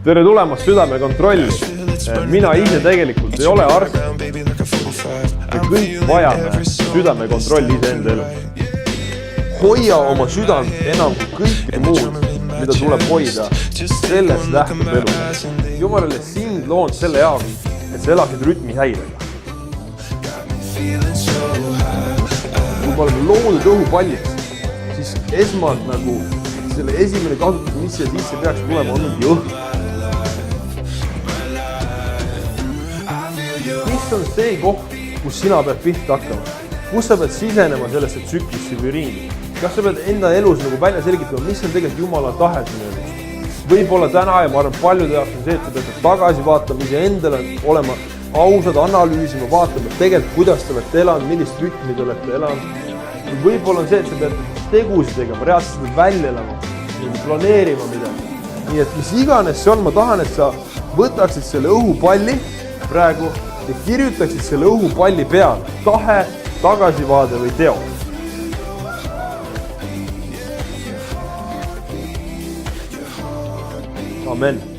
Tere tulemast südamekontrolli. Mina ise tegelikult ei ole arst. Me kõik vajame südamekontrolli iseenda elus. Hoia oma südant enam kui kõike muud, mida tuleb hoida. Sellest lähtub elu. Jumal oli sind loonud selle jaoks, et sa elaksid rütmihäirega. Kui me oleme loodud õhupalliks, siis esmalt nagu selle esimene kasutus, mis see sisse peaks tulema, on mingi õhk. Mis on see koht, kus sina pead pihta hakkama? Kus sa pead sisenema sellesse tsüklisse või ringi? Kas sa pead enda elus nagu välja selgitama, mis on tegelikult Jumala tahe sinu elus? Võib-olla täna ja ma arvan paljude jaoks on see, et sa pead tagasi vaatama iseendale, olema ausad, analüüsima, vaatama tegelikult, kuidas te olete elanud, millist rütmi te olete elanud. Võib-olla on see, et sa pead tegusid tegema, reaalselt välja elama, planeerima midagi. Nii et mis iganes see on, ma tahan, et sa võtaksid selle õhupalli praegu ja kirjutaksid selle õhupalli peale. Tahe, tagasivaade või teo. Amen.